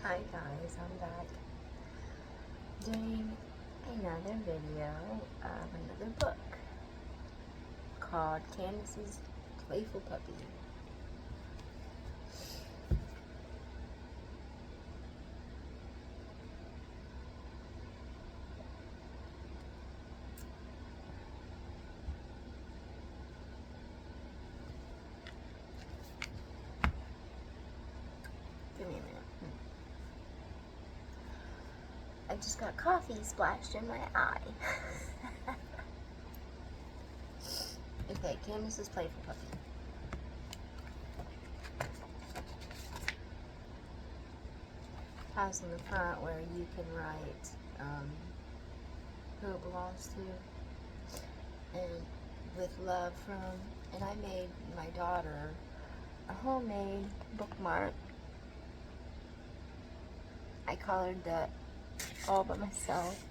Hi guys, I'm back doing another video of another book called Candace's Playful Puppy. Give me a minute. I just got coffee splashed in my eye. Okay, Candace's Playful Puppy. Has in the front where you can write who it belongs to and with love from, and I made my daughter a homemade bookmark. I colored that all by myself.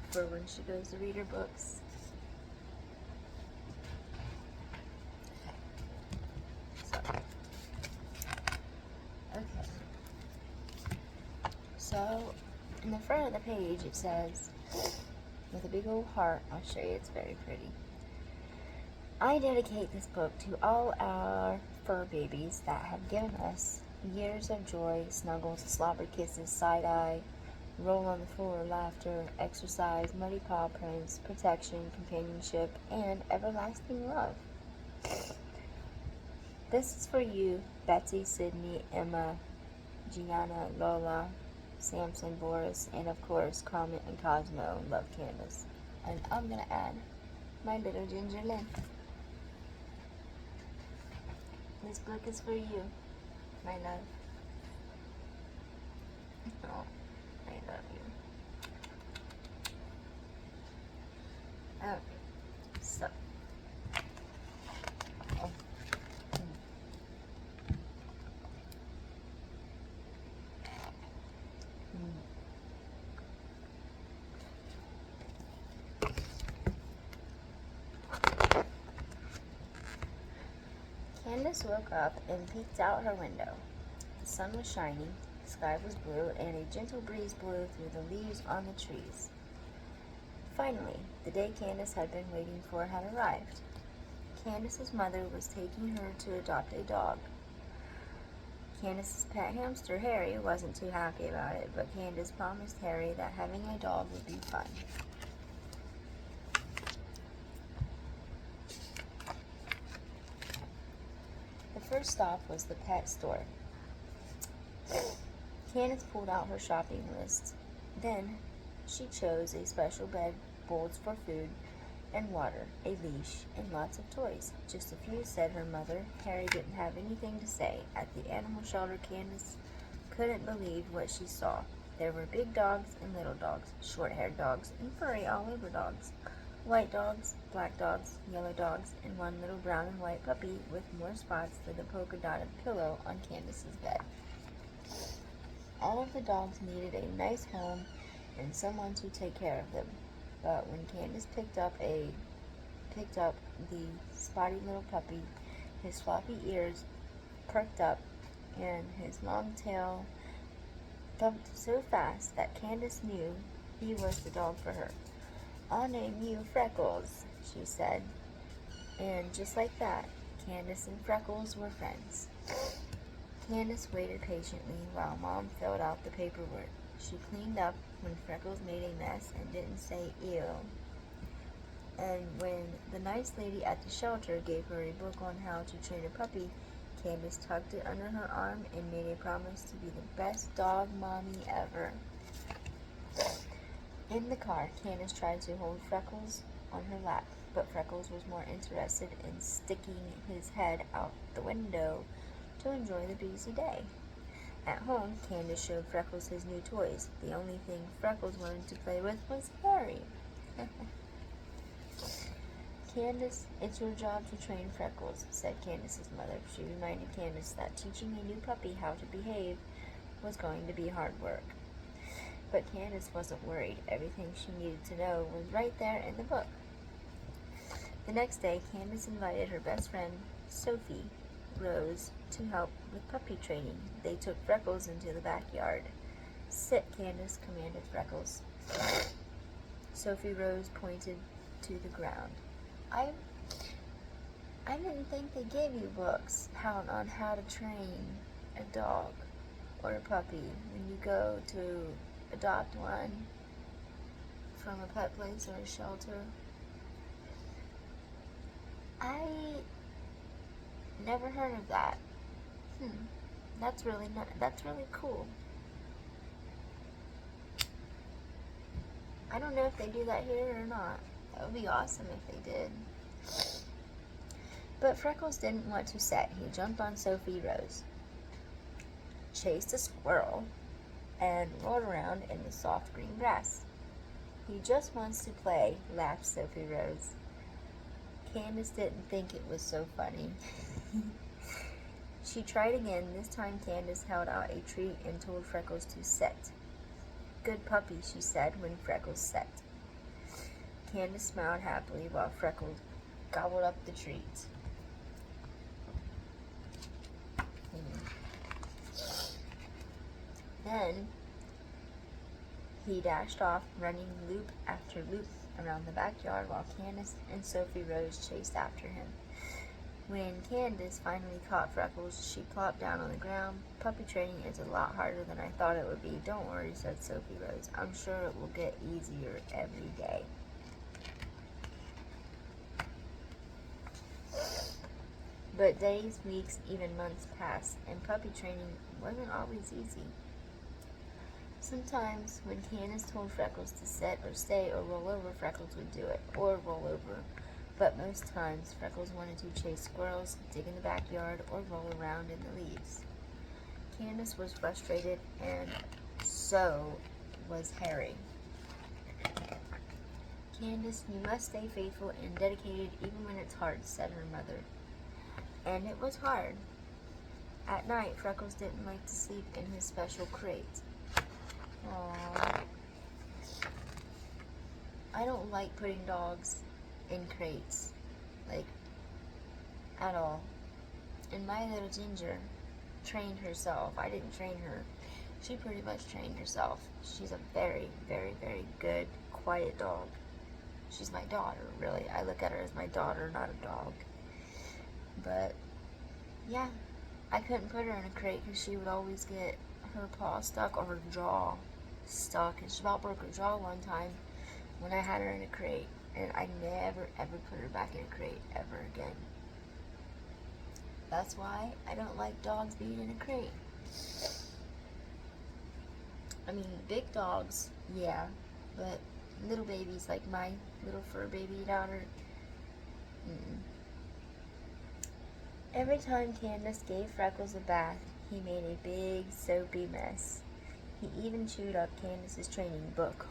For when she goes to read her books. So, in the front of the page it says, with a big old heart, I'll show you, it's very pretty. I dedicate this book to all our fur babies that have given us years of joy, snuggles, slobber kisses, side-eye, roll on the floor, laughter, exercise, muddy paw prints, protection, companionship, and everlasting love. This is for you, Betsy, Sydney, Emma, Gianna, Lola, Samson, Boris, and of course, Comet and Cosmo. Love, Candace. And I'm going to add my little Ginger Lynn. This book is for you, my love. Oh, I love you. Okay, so. Candace woke up and peeked out her window. The sun was shining, the sky was blue, and a gentle breeze blew through the leaves on the trees. Finally, the day Candace had been waiting for had arrived. Candace's mother was taking her to adopt a dog. Candace's pet hamster, Harry, wasn't too happy about it, but Candace promised Harry that having a dog would be fun. The first stop was the pet store. Candace pulled out her shopping list. Then she chose a special bed, bowls for food and water, a leash, and lots of toys. Just a few, said her mother. Harry didn't have anything to say. At the animal shelter, Candace couldn't believe what she saw. There were big dogs and little dogs, short-haired dogs, and furry all-over dogs, white dogs, black dogs, yellow dogs, and one little brown and white puppy with more spots than the polka-dotted pillow on Candace's bed. All of the dogs needed a nice home and someone to take care of them. But when Candace picked up the spotty little puppy, his floppy ears perked up and his long tail thumped so fast that Candace knew he was the dog for her. "I'll name you Freckles," she said. And just like that, Candace and Freckles were friends. Candace waited patiently while Mom filled out the paperwork. She cleaned up when Freckles made a mess and didn't say ew. And when the nice lady at the shelter gave her a book on how to train a puppy, Candace tucked it under her arm and made a promise to be the best dog mommy ever. In the car, Candace tried to hold Freckles on her lap, but Freckles was more interested in sticking his head out the window to enjoy the breezy day. At home, Candace showed Freckles his new toys. The only thing Freckles wanted to play with was Harry. "Candace, it's your job to train Freckles," said Candace's mother. She reminded Candace that teaching a new puppy how to behave was going to be hard work. But Candace wasn't worried. Everything she needed to know was right there in the book. The next day, Candace invited her best friend, Sophie, Rose to help with puppy training. They took Freckles into the backyard. Sit, Candace, commanded Freckles. Sophie Rose pointed to the ground. I didn't think they gave you books on how to train a dog or a puppy when you go to adopt one from a pet place or a shelter. I never heard of that. That's really cool. I don't know if they do that here or not. That would be awesome if they did. But Freckles didn't want to sit. He jumped on Sophie Rose, chased a squirrel, and rolled around in the soft green grass. He just wants to play, laughed Sophie Rose. Candace didn't think it was so funny. She tried again. This time Candace held out a treat and told Freckles to sit. Good puppy, she said when Freckles sat. Candace smiled happily while Freckles gobbled up the treat. Then he dashed off, running loop after loop around the backyard while Candace and Sophie Rose chased after him. When Candace finally caught Freckles, she plopped down on the ground. Puppy training is a lot harder than I thought it would be. Don't worry, said Sophie Rose. I'm sure it will get easier every day. But days, weeks, even months passed, and puppy training wasn't always easy. Sometimes when Candace told Freckles to sit or stay or roll over, Freckles would do it, or roll over. But most times, Freckles wanted to chase squirrels, dig in the backyard, or roll around in the leaves. Candace was frustrated, and so was Harry. Candace, you must stay faithful and dedicated even when it's hard, said her mother. And it was hard. At night, Freckles didn't like to sleep in his special crate. Aww. I don't like putting dogs in crates, like, at all. And my little Ginger trained herself. I didn't train her. She pretty much trained herself. She's a very, very, very good, quiet dog. She's my daughter, really. I look at her as my daughter, not a dog. But, yeah, I couldn't put her in a crate because she would always get her paw stuck or her jaw stuck. And she about broke her jaw one time when I had her in a crate. And I never, ever put her back in a crate ever again. That's why I don't like dogs being in a crate. I mean, big dogs, yeah. But little babies like my little fur baby daughter, Every time Candace gave Freckles a bath, he made a big, soapy mess. He even chewed up Candace's training book.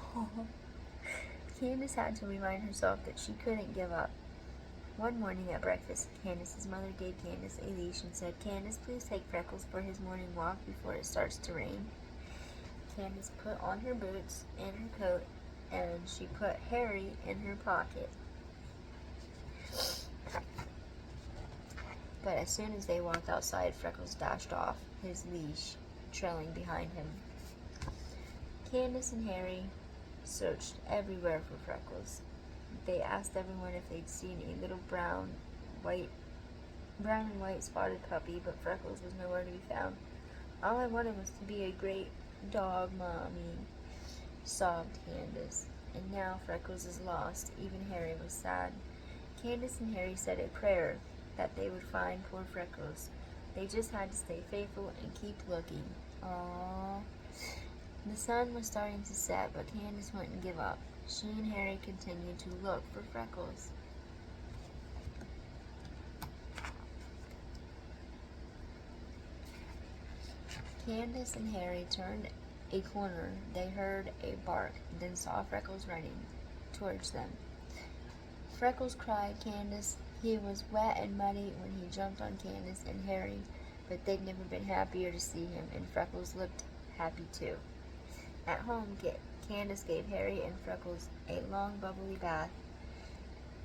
Candace had to remind herself that she couldn't give up. One morning at breakfast, Candace's mother gave Candace a leash and said, Candace, please take Freckles for his morning walk before it starts to rain. Candace put on her boots and her coat, and she put Harry in her pocket. But as soon as they walked outside, Freckles dashed off, his leash trailing behind him. Candace and Harry searched everywhere for Freckles. They asked everyone if they'd seen a little brown and white spotted puppy, but Freckles was nowhere to be found. All I wanted was to be a great dog, Mommy, sobbed Candace. And now Freckles is lost. Even Harry was sad. Candace and Harry said a prayer that they would find poor Freckles. They just had to stay faithful and keep looking. Aww. The sun was starting to set, but Candace wouldn't give up. She and Harry continued to look for Freckles. Candace and Harry turned a corner. They heard a bark, then saw Freckles running towards them. Freckles cried, Candace. He was wet and muddy when he jumped on Candace and Harry, but they'd never been happier to see him, and Freckles looked happy too. At home, Candace gave Harry and Freckles a long, bubbly bath.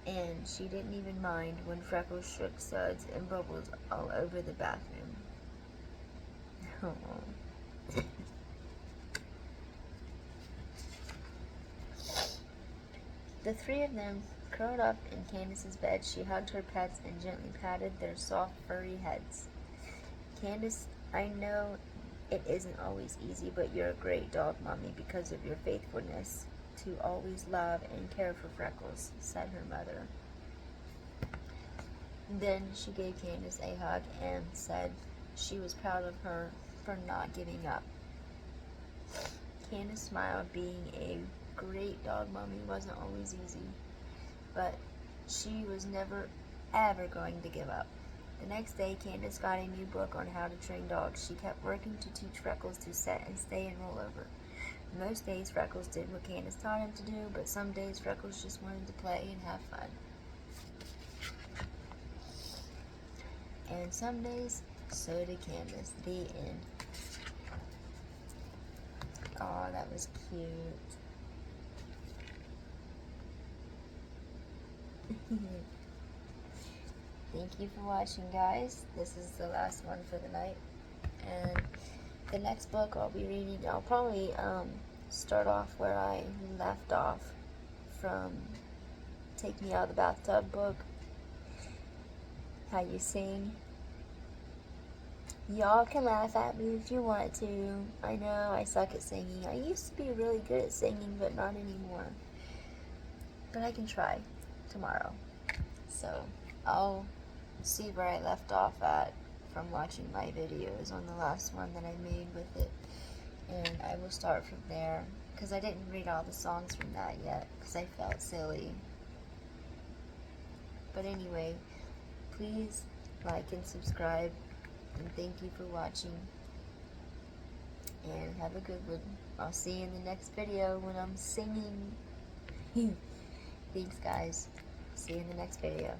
and she didn't even mind when Freckles shook suds and bubbles all over the bathroom. The three of them curled up in Candace's bed. She hugged her pets and gently patted their soft, furry heads. Candace, I know it isn't always easy, but you're a great dog, Mommy, because of your faithfulness to always love and care for Freckles, said her mother. Then she gave Candace a hug and said she was proud of her for not giving up. Candace smiled. Being a great dog mommy wasn't always easy, but she was never ever going to give up. The next day, Candace got a new book on how to train dogs. She kept working to teach Freckles to sit and stay and roll over. Most days, Freckles did what Candace taught him to do, but some days, Freckles just wanted to play and have fun. And some days, so did Candace. The end. Aw, that was cute. Thank you for watching, guys. This is the last one for the night. And the next book I'll be reading, I'll probably start off where I left off from Take Me Out of the Bathtub book. How you sing. Y'all can laugh at me if you want to. I know I suck at singing. I used to be really good at singing, but not anymore. But I can try tomorrow. So I'll see where I left off at from watching my videos on the last one that I made with it. And I will start from there, because I didn't read all the songs from that yet, because I felt silly. But anyway, please like and subscribe, and thank you for watching, and have a good one. I'll see you in the next video when I'm singing. Thanks, guys. See you in the next video.